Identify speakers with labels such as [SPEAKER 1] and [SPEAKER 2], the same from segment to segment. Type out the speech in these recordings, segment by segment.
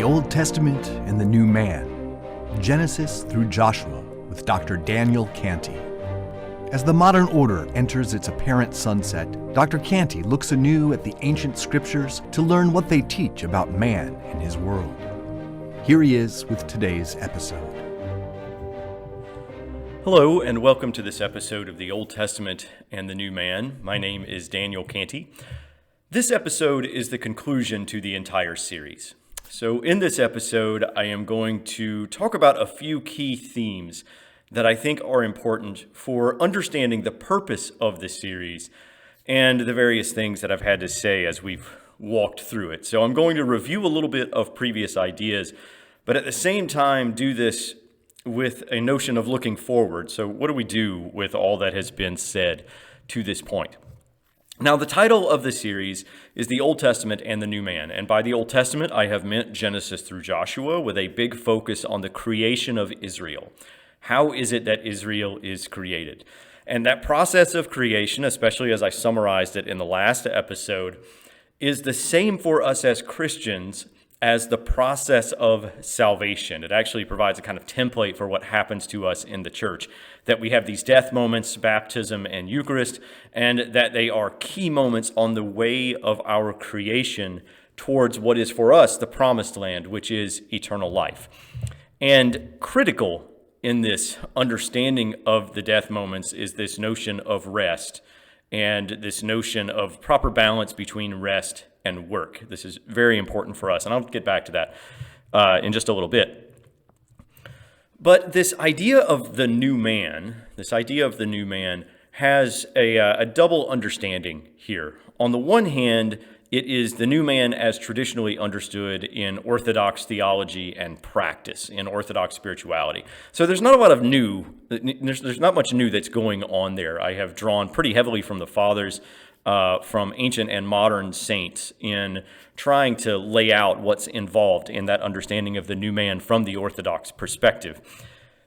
[SPEAKER 1] Old Testament and the New Man, Genesis through Joshua, with Dr. Daniel Cantey. As the modern order enters its apparent sunset, Dr. Cantey looks anew at the ancient scriptures to learn what they teach about man and his world. Here he is with today's episode.
[SPEAKER 2] Hello, and welcome to this episode of the Old Testament and the New Man. My name is Daniel Cantey. This episode is the conclusion to the entire series. So in this episode, I am going to talk about a few key themes that I think are important for understanding the purpose of this series and the various things that I've had to say as we've walked through it. So I'm going to review a little bit of previous ideas, but at the same time do this with a notion of looking forward. So what do we do with all that has been said to this point? Now, the title of the series is The Old Testament and the New Man. And by the Old Testament, I have meant Genesis through Joshua, with a big focus on the creation of Israel. How is it that Israel is created? And that process of creation, especially as I summarized it in the last episode, is the same for us as Christians as the process of salvation. It actually provides a kind of template for what happens to us in the church, that we have these death moments, baptism and Eucharist, and that they are key moments on the way of our creation towards what is for us the promised land, which is eternal life. And critical in this understanding of the death moments is this notion of rest and this notion of proper balance between rest and work. This is very important for us, and I'll get back to that in just a little bit. But this idea of the new man, has a double understanding here. On the one hand, it is the new man as traditionally understood in Orthodox theology and practice, in Orthodox spirituality. So there's not a lot of new, there's not much new that's going on there. I have drawn pretty heavily from the fathers, from ancient and modern saints in trying to lay out what's involved in that understanding of the new man from the Orthodox perspective.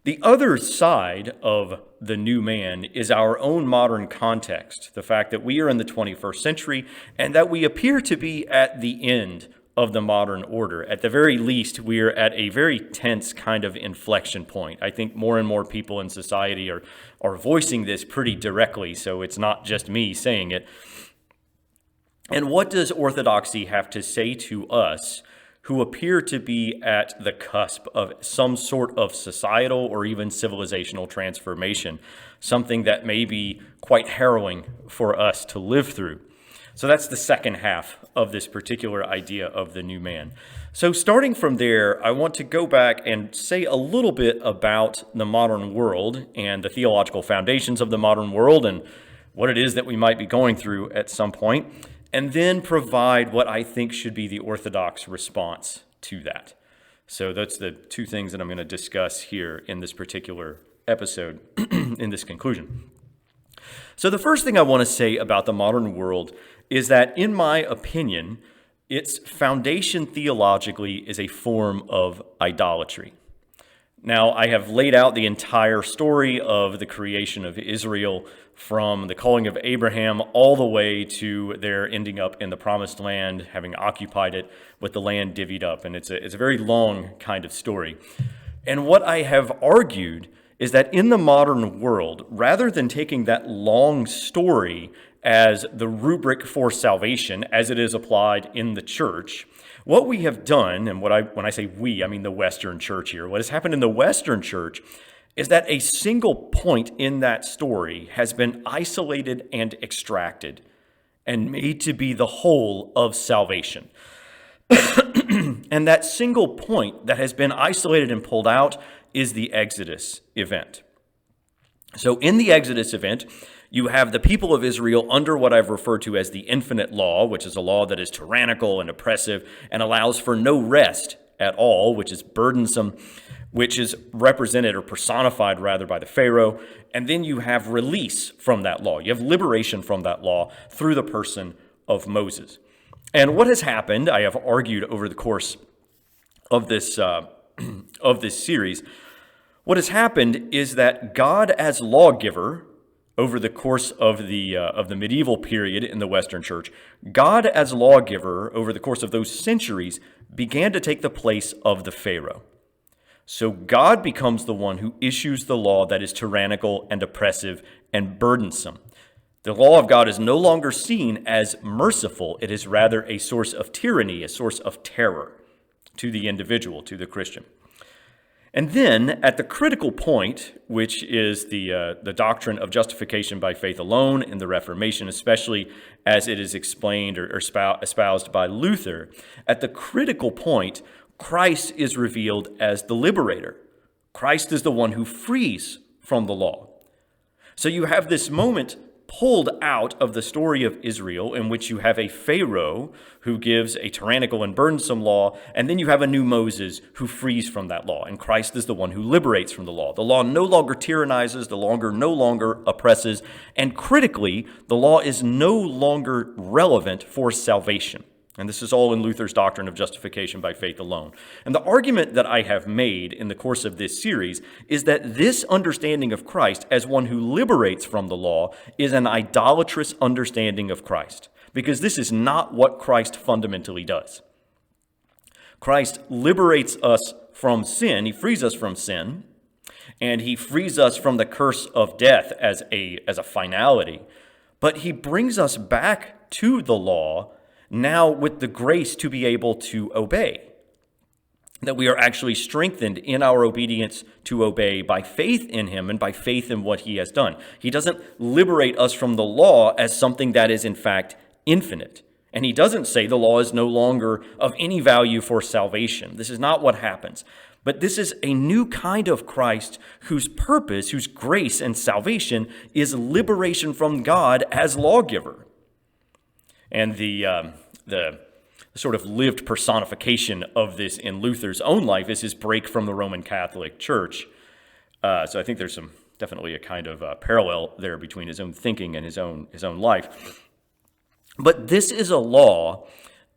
[SPEAKER 2] The other side of the new man is our own modern context, the fact that we are in the 21st century and that we appear to be at the end of the modern order. At the very least, we're at a very tense kind of inflection point. I think more and more people in society are voicing this pretty directly, so it's not just me saying it. And what does orthodoxy have to say to us who appear to be at the cusp of some sort of societal or even civilizational transformation, something that may be quite harrowing for us to live through? So that's the second half of this particular idea of the new man. So starting from there, I want to go back and say a little bit about the modern world and the theological foundations of the modern world and what it is that we might be going through at some point, and then provide what I think should be the Orthodox response to that. So that's the two things that I'm going to discuss here in this particular episode, in this conclusion. So the first thing I want to say about the modern world is that, in my opinion, its foundation theologically is a form of idolatry. Now, I have laid out the entire story of the creation of Israel from the calling of Abraham all the way to their ending up in the promised land, having occupied it with the land divvied up. And it's a very long kind of story. And what I have argued is that in the modern world, rather than taking that long story as the rubric for salvation as it is applied in the church, what we have done, and when I say we, I mean the Western church here, what has happened in the Western church is that a single point in that story has been isolated and extracted and made to be the whole of salvation. And that single point that has been isolated and pulled out is the Exodus event. So in the Exodus event, you have the people of Israel under what I've referred to as the infinite law, which is a law that is tyrannical and oppressive and allows for no rest at all, which is burdensome, which is represented or personified rather by the Pharaoh. And then you have release from that law. You have liberation from that law through the person of Moses. And what has happened, I have argued over the course of this series, what has happened is that God as lawgiver over the course of the medieval period in the Western Church, God as lawgiver over the course of those centuries began to take the place of the Pharaoh. So God becomes the one who issues the law that is tyrannical and oppressive and burdensome. The law of God is no longer seen as merciful. It is rather a source of tyranny, a source of terror to the individual, to the Christian. And then, at the critical point, which is the doctrine of justification by faith alone in the Reformation, especially as it is explained or espoused by Luther, at the critical point, Christ is revealed as the liberator. Christ is the one who frees from the law. So you have this moment pulled out of the story of Israel in which you have a Pharaoh who gives a tyrannical and burdensome law, and then you have a new Moses who frees from that law, and Christ is the one who liberates from the law. The law no longer tyrannizes, the law no longer oppresses, and critically, the law is no longer relevant for salvation. And this is all in Luther's doctrine of justification by faith alone. And the argument that I have made in the course of this series is that this understanding of Christ as one who liberates from the law is an idolatrous understanding of Christ, because this is not what Christ fundamentally does. Christ liberates us from sin. He frees us from sin, and he frees us from the curse of death as a finality. But he brings us back to the law now with the grace to be able to obey, that we are actually strengthened in our obedience to obey by faith in him and by faith in what he has done. He doesn't liberate us from the law as something that is in fact infinite. And he doesn't say the law is no longer of any value for salvation. This is not what happens. But this is a new kind of Christ whose purpose, whose grace and salvation is liberation from God as lawgiver. And the sort of lived personification of this in Luther's own life is his break from the Roman Catholic Church. So I think there's definitely a kind of parallel there between his own thinking and his own life. But this is a law,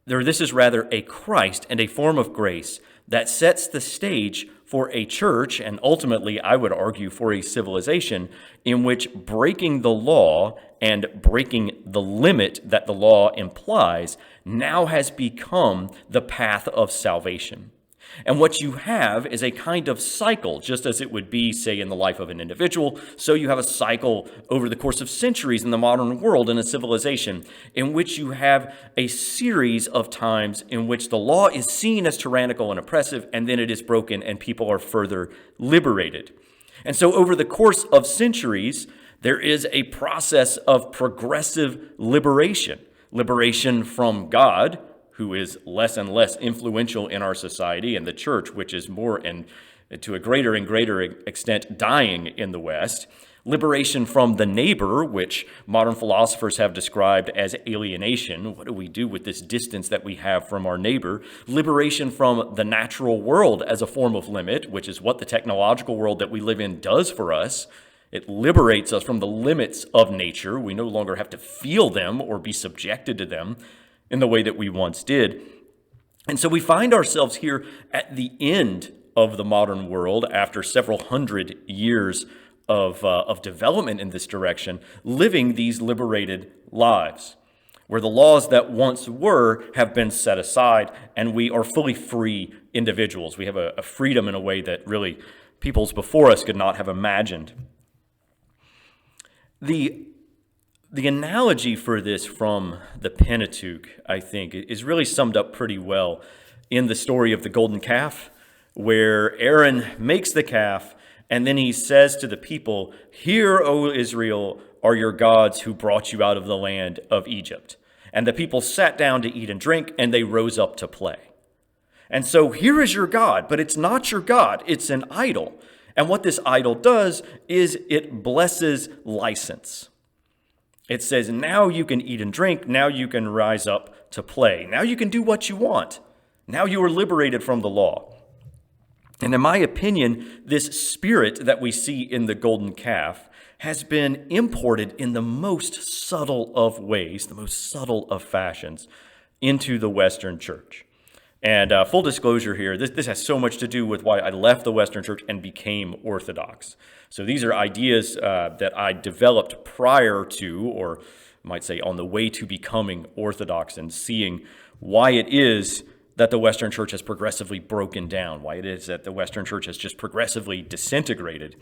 [SPEAKER 2] or this is rather a Christ and a form of grace that sets the stage for a church, and ultimately, I would argue, for a civilization in which breaking the law and breaking the limit that the law implies now has become the path of salvation. And what you have is a kind of cycle, just as it would be, say, in the life of an individual. So you have a cycle over the course of centuries in the modern world in a civilization in which you have a series of times in which the law is seen as tyrannical and oppressive, and then it is broken and people are further liberated. And so over the course of centuries, there is a process of progressive liberation from God, who is less and less influential in our society, and the church, which is more and to a greater and greater extent dying in the West. Liberation from the neighbor, which modern philosophers have described as alienation. What do we do with this distance that we have from our neighbor? Liberation from the natural world as a form of limit, which is what the technological world that we live in does for us. It liberates us from the limits of nature. We no longer have to feel them or be subjected to them in the way that we once did. And so we find ourselves here at the end of the modern world after several hundred years of development in this direction, living these liberated lives, where the laws that once were have been set aside, and we are fully free individuals. We have a freedom in a way that really peoples before us could not have imagined. The analogy for this from the Pentateuch, I think, is really summed up pretty well in the story of the golden calf, where Aaron makes the calf, and then he says to the people, "Here, O Israel, are your gods who brought you out of the land of Egypt." And the people sat down to eat and drink, and they rose up to play. And so here is your God, but it's not your God, it's an idol. And what this idol does is it blesses license. It says, now you can eat and drink, now you can rise up to play. Now you can do what you want. Now you are liberated from the law. And in my opinion, this spirit that we see in the golden calf has been imported in the most subtle of ways, the most subtle of fashions, into the Western church. And full disclosure here, this has so much to do with why I left the Western church and became Orthodox. So these are ideas that I developed prior to, or I might say on the way to becoming Orthodox, and seeing why it is that the Western Church has progressively broken down, why it is that the Western Church has just progressively disintegrated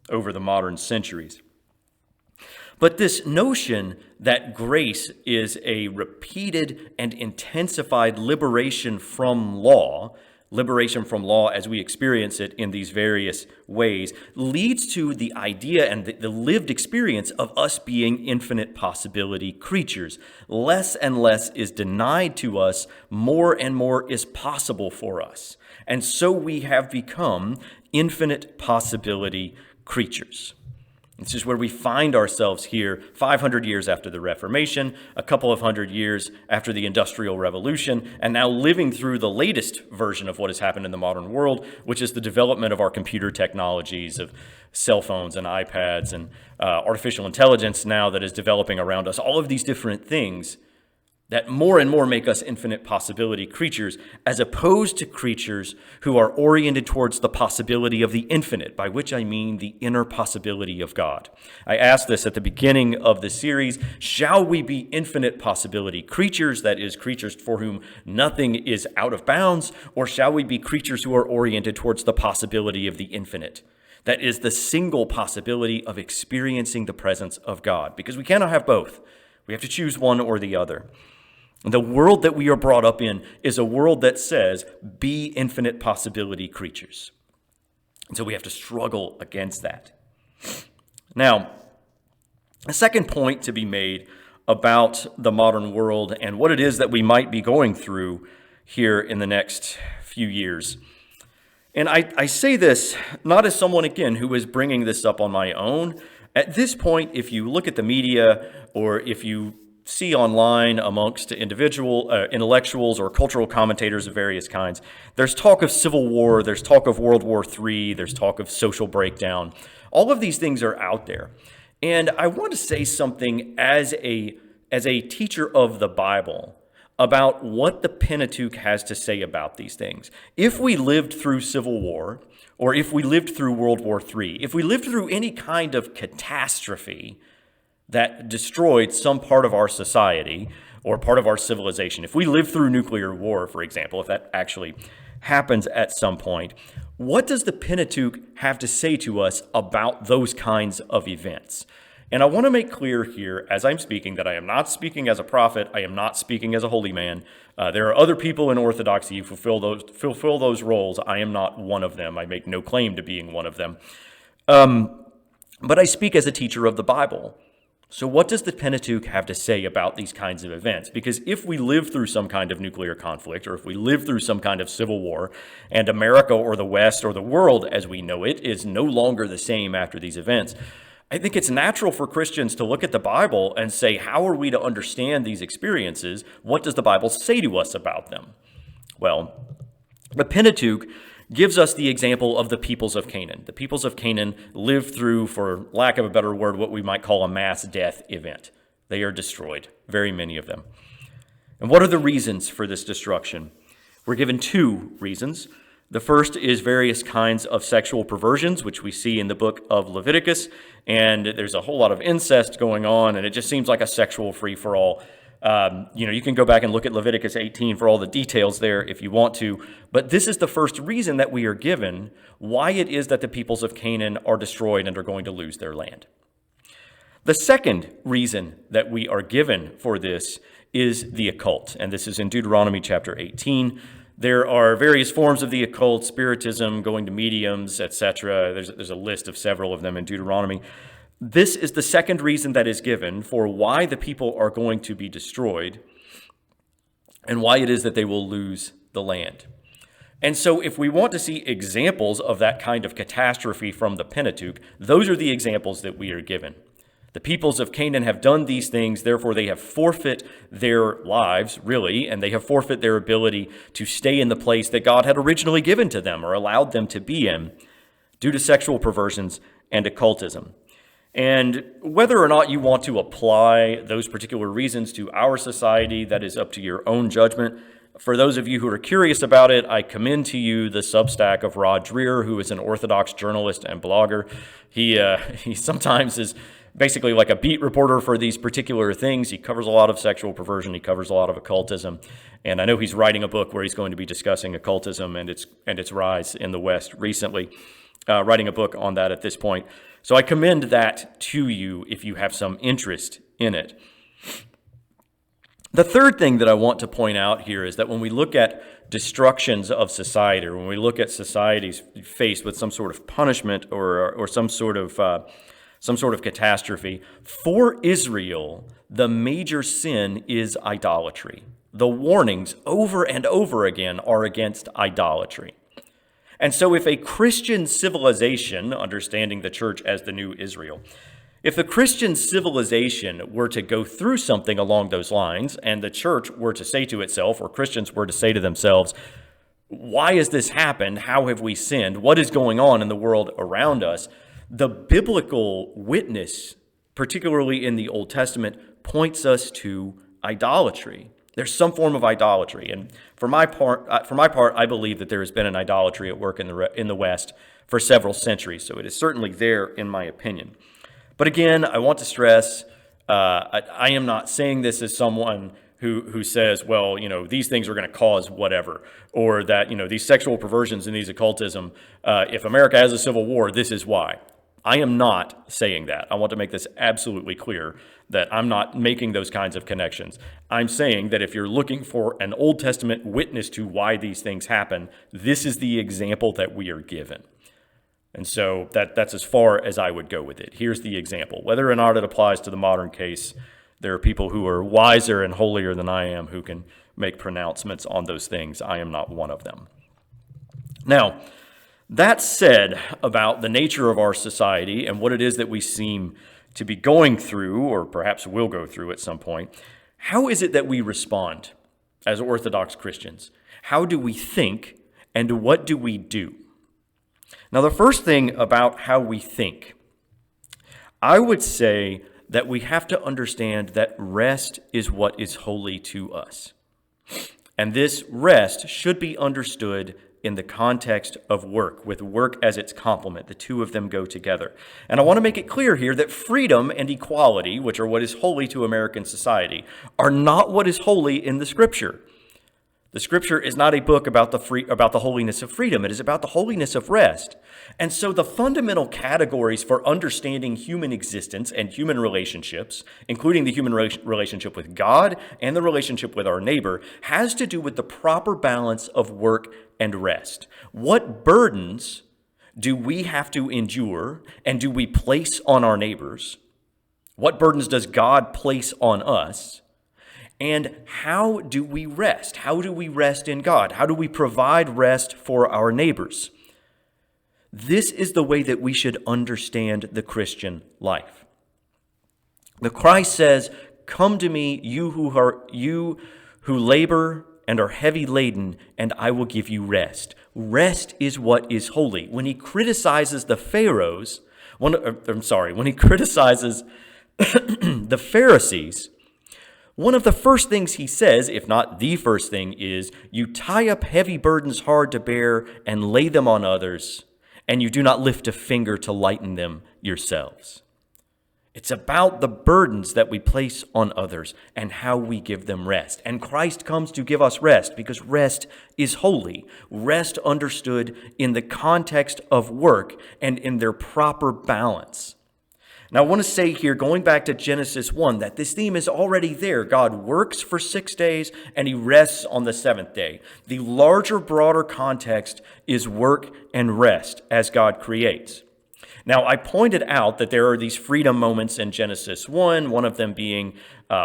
[SPEAKER 2] over the modern centuries. But this notion that grace is a repeated and intensified liberation from law as we experience it in these various ways, leads to the idea and the lived experience of us being infinite possibility creatures. Less and less is denied to us, more and more is possible for us. And so we have become infinite possibility creatures. This is where we find ourselves here 500 years after the Reformation, a couple of hundred years after the Industrial Revolution, and now living through the latest version of what has happened in the modern world, which is the development of our computer technologies, of cell phones and iPads and artificial intelligence now that is developing around us. All of these different things that more and more make us infinite possibility creatures, as opposed to creatures who are oriented towards the possibility of the infinite, by which I mean the inner possibility of God. I asked this at the beginning of the series: shall we be infinite possibility creatures, that is, creatures for whom nothing is out of bounds, or shall we be creatures who are oriented towards the possibility of the infinite? That is the single possibility of experiencing the presence of God, because we cannot have both. We have to choose one or the other. The world that we are brought up in is a world that says, be infinite possibility creatures. And so we have to struggle against that. Now, a second point to be made about the modern world and what it is that we might be going through here in the next few years. And I say this not as someone, again, who is bringing this up on my own. At this point, if you look at the media or if you see online amongst individual intellectuals or cultural commentators of various kinds, there's talk of civil war, there's talk of World War III, there's talk of social breakdown. All of these things are out there. And I want to say something as a teacher of the Bible about what the Pentateuch has to say about these things. If we lived through civil war, or if we lived through World War III, if we lived through any kind of catastrophe that destroyed some part of our society or part of our civilization, if we live through nuclear war, for example, if that actually happens at some point, what does the Pentateuch have to say to us about those kinds of events? And I want to make clear here, as I'm speaking, that I am not speaking as a prophet. I am not speaking as a holy man. There are other people in Orthodoxy who fulfill those roles. I am not one of them. I make no claim to being one of them. But I speak as a teacher of the Bible. So what does the Pentateuch have to say about these kinds of events? Because if we live through some kind of nuclear conflict, or if we live through some kind of civil war, and America or the West or the world as we know it is no longer the same after these events, I think it's natural for Christians to look at the Bible and say, how are we to understand these experiences? What does the Bible say to us about them? Well, the Pentateuch gives us the example of the peoples of Canaan. The peoples of Canaan lived through, for lack of a better word, what we might call a mass death event. They are destroyed, very many of them. And what are the reasons for this destruction? We're given two reasons. The first is various kinds of sexual perversions, which we see in the book of Leviticus, and there's a whole lot of incest going on, and it just seems like a sexual free-for-all. You can go back and look at Leviticus 18 for all the details there if you want to, but this is the first reason that we are given why it is that the peoples of Canaan are destroyed and are going to lose their land. The second reason that we are given for this is the occult, and this is in Deuteronomy chapter 18. There are various forms of the occult, spiritism, going to mediums, etc. There's a list of several of them in Deuteronomy. This is the second reason that is given for why the people are going to be destroyed and why it is that they will lose the land. And so if we want to see examples of that kind of catastrophe from the Pentateuch, those are the examples that we are given. The peoples of Canaan have done these things, therefore they have forfeit their lives, really, and they have forfeit their ability to stay in the place that God had originally given to them or allowed them to be in due to sexual perversions and occultism. And whether or not you want to apply those particular reasons to our society, that is up to your own judgment. For those of you who are curious about it, I commend to you the Substack of Rod Dreher, who is an Orthodox journalist and blogger. He sometimes is basically like a beat reporter for these particular things. He covers a lot of sexual perversion. He covers a lot of occultism. And I know he's writing a book where he's going to be discussing occultism and its rise in the West recently, writing a book on that at this point. So I commend that to you if you have some interest in it. The third thing that I want to point out here is that when we look at destructions of society, or when we look at societies faced with some sort of punishment or some sort of catastrophe, for Israel, the major sin is idolatry. The warnings over and over again are against idolatry. And so if a Christian civilization, understanding the church as the new Israel, if the Christian civilization were to go through something along those lines, and the church were to say to itself, or Christians were to say to themselves, why has this happened? How have we sinned? What is going on in the world around us? The biblical witness, particularly in the Old Testament, points us to idolatry. There's some form of idolatry, and for my part, I believe that there has been an idolatry at work in the West for several centuries. So it is certainly there, in my opinion. But again, I want to stress, I am not saying this as someone who says, well, these things are going to cause whatever, or that these sexual perversions and these occultism, if America has a civil war, this is why. I am not saying that. I want to make this absolutely clear that I'm not making those kinds of connections. I'm saying that if you're looking for an Old Testament witness to why these things happen, this is the example that we are given. And so that's as far as I would go with it. Here's the example. Whether or not it applies to the modern case, there are people who are wiser and holier than I am who can make pronouncements on those things. I am not one of them. Now, that said about the nature of our society and what it is that we seem to be going through, or perhaps will go through at some point, how is it that we respond as Orthodox Christians? How do we think, and what do we do? Now, the first thing about how we think, I would say that we have to understand that rest is what is holy to us. And this rest should be understood in the context of work, with work as its complement. The two of them go together. And I want to make it clear here that freedom and equality, which are what is holy to American society, are not what is holy in the Scripture. The Scripture is not a book about the holiness of freedom. It is about the holiness of rest. And so the fundamental categories for understanding human existence and human relationships, including the human relationship with God and the relationship with our neighbor, has to do with the proper balance of work and rest. What burdens do we have to endure and do we place on our neighbors? What burdens does God place on us? And how do we rest? How do we rest in God? How do we provide rest for our neighbors? This is the way that we should understand the Christian life. The Christ says, "Come to me, you who labor and are heavy laden, and I will give you rest." Rest is what is holy. When he criticizes the Pharaohs, when he criticizes the Pharisees, one of the first things he says, if not the first thing, is, "You tie up heavy burdens hard to bear and lay them on others, and you do not lift a finger to lighten them yourselves." It's about the burdens that we place on others and how we give them rest. And Christ comes to give us rest because rest is holy. Rest understood in the context of work and in their proper balance. Now, I want to say here, going back to Genesis 1, that this theme is already there. God works for 6 days and he rests on the seventh day. The larger, broader context is work and rest as God creates. Now, I pointed out that there are these freedom moments in Genesis 1, one of them being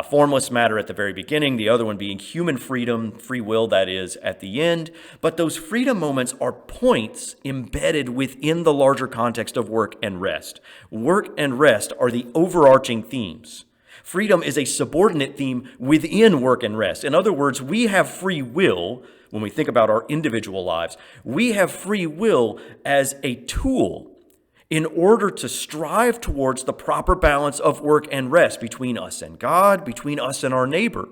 [SPEAKER 2] formless matter at the very beginning, the other one being human freedom, free will, that is, at the end. But those freedom moments are points embedded within the larger context of work and rest. Work and rest are the overarching themes. Freedom is a subordinate theme within work and rest. In other words, we have free will when we think about our individual lives. We have free will as a tool in order to strive towards the proper balance of work and rest between us and God, between us and our neighbor.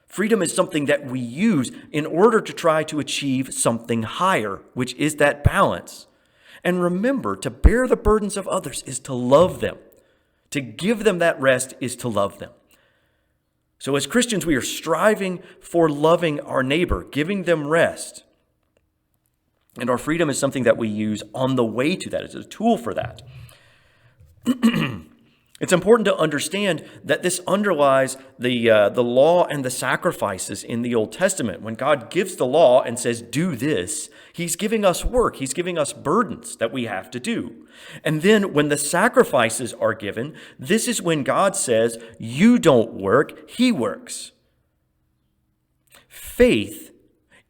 [SPEAKER 2] Freedom is something that we use in order to try to achieve something higher, which is that balance. And remember, to bear the burdens of others is to love them, To give them that rest is to love them. So as Christians, we are striving for loving our neighbor, giving them rest. And our freedom is something that we use on the way to that. It's a tool for that. It's important to understand that this underlies the law and the sacrifices in the Old Testament. When God gives the law and says, do this, he's giving us work. He's giving us burdens that we have to do. And then when the sacrifices are given, this is when God says, you don't work, he works. Faith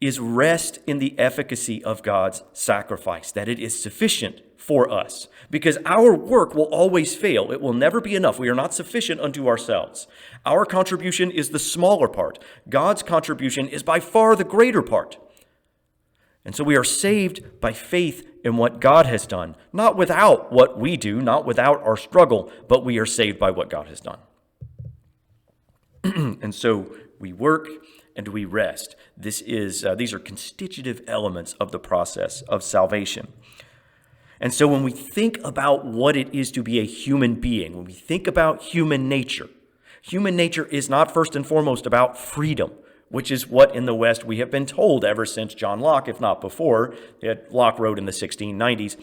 [SPEAKER 2] is rest in the efficacy of God's sacrifice, that it is sufficient for us, because our work will always fail. It will never be enough. We are not sufficient unto ourselves. Our contribution is the smaller part. God's contribution is by far the greater part. And so we are saved by faith in what God has done, not without what we do, not without our struggle, but we are saved by what God has done. And so we work and we rest. These are constitutive elements of the process of salvation. And so when we think about what it is to be a human being, when we think about human nature is not first and foremost about freedom, which is what in the West we have been told ever since John Locke, if not before. Locke wrote in the 1690s.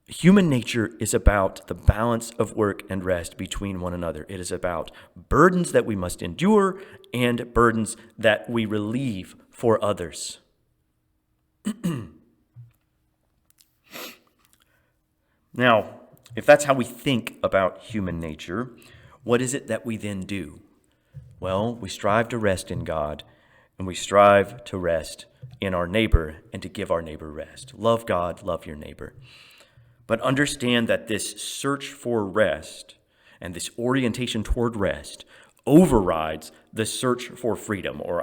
[SPEAKER 2] Human nature is about the balance of work and rest between one another. It is about burdens that we must endure and burdens that we relieve for others. Now, if that's how we think about human nature, what is it that we then do? Well, we strive to rest in God, and we strive to rest in our neighbor and to give our neighbor rest. Love God, love your neighbor. But understand that this search for rest and this orientation toward rest overrides the search for freedom, or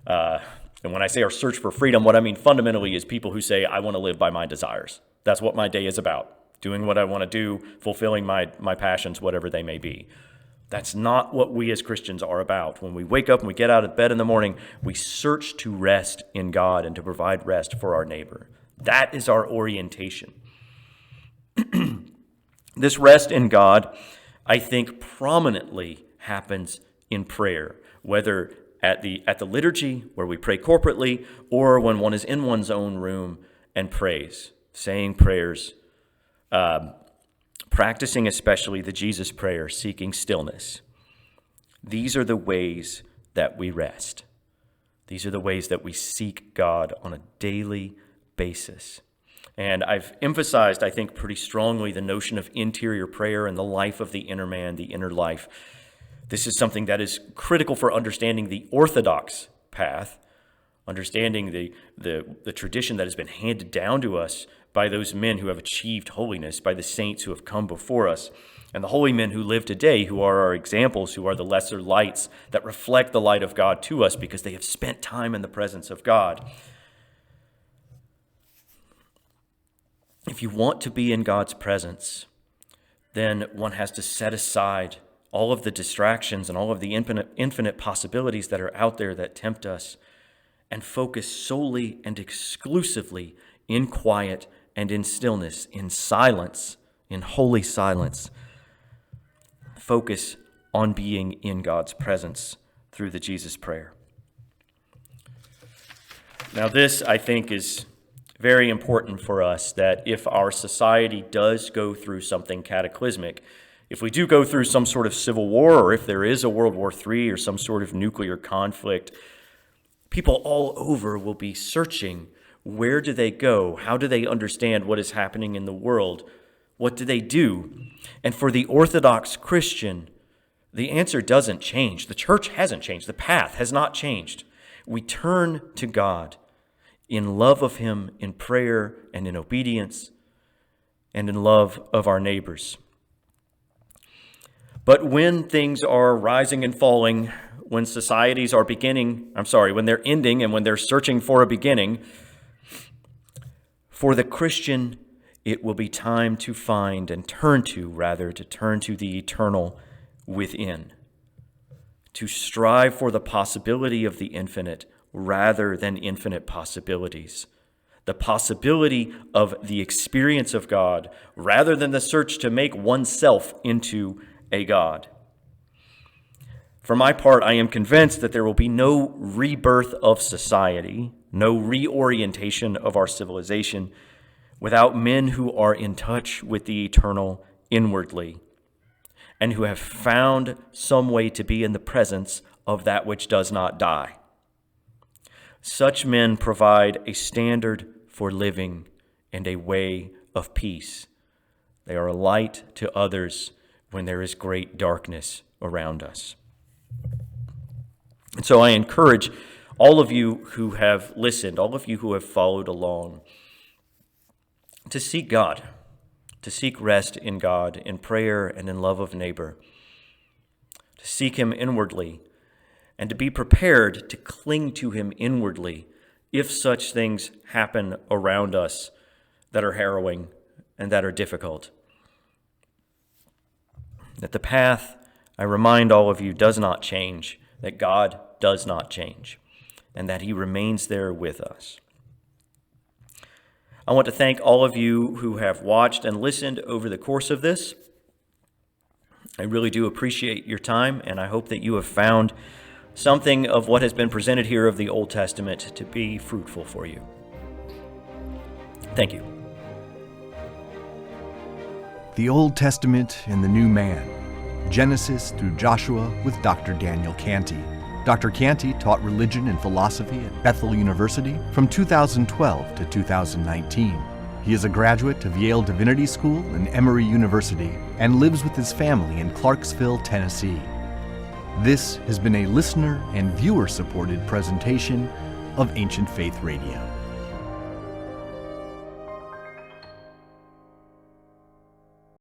[SPEAKER 2] and when I say our search for freedom, what I mean fundamentally is people who say, I want to live by my desires. That's what my day is about. Doing what I want to do, fulfilling my passions, whatever they may be. That's not what we as Christians are about. When we wake up and we get out of bed in the morning, we search to rest in God and to provide rest for our neighbor. That is our orientation. This rest in God, I think, prominently happens in prayer, whether at the liturgy where we pray corporately, or when one is in one's own room and prays, saying prayers, practicing especially the Jesus prayer, seeking stillness. These are the ways that we rest. These are the ways that we seek God on a daily basis. And I've emphasized, I think, pretty strongly the notion of interior prayer and the life of the inner man, the inner life. This is something that is critical for understanding the Orthodox path, understanding the tradition that has been handed down to us by those men who have achieved holiness, by the saints who have come before us, and the holy men who live today, who are our examples, who are the lesser lights that reflect the light of God to us because they have spent time in the presence of God. If you want to be in God's presence, then one has to set aside all of the distractions and all of the infinite possibilities that are out there that tempt us, and focus solely and exclusively in quiet and in stillness, in silence, in holy silence. Focus on being in God's presence through the Jesus prayer. Now this, I think, is very important for us, that if our society does go through something cataclysmic, if we do go through some sort of civil war, or if there is a World War III or some sort of nuclear conflict, people all over will be searching. Where do they go? How do they understand what is happening in the world? What do they do? And for the Orthodox Christian, the answer doesn't change. The church hasn't changed. The path has not changed. We turn to God in love of him, in prayer and in obedience, and in love of our neighbors. But when things are rising and falling, when societies are when they're ending and when they're searching for a beginning, for the Christian, it will be time to find and turn to the eternal within, to strive for the possibility of the infinite rather than infinite possibilities. the possibility of the experience of God, rather than the search to make oneself into a God. For my part, I am convinced that there will be no rebirth of society, no reorientation of our civilization, without men who are in touch with the eternal inwardly, and who have found some way to be in the presence of that which does not die. Such men provide a standard for living and a way of peace. They are a light to others when there is great darkness around us. And so I encourage all of you who have listened, all of you who have followed along, to seek God, to seek rest in God, in prayer and in love of neighbor, to seek him inwardly, and to be prepared to cling to him inwardly if such things happen around us that are harrowing and that are difficult. That the path, I remind all of you, does not change, that God does not change, and that he remains there with us. I want to thank all of you who have watched and listened over the course of this. I really do appreciate your time, and I hope that you have found something of what has been presented here of the Old Testament to be fruitful for you. Thank you.
[SPEAKER 1] The Old Testament and the New Man, Genesis through Joshua with Dr. Daniel Cantey. Dr. Cantey taught religion and philosophy at Bethel University from 2012 to 2019. He is a graduate of Yale Divinity School and Emory University and lives with his family in Clarksville, Tennessee. This has been a listener and viewer-supported presentation of Ancient Faith Radio.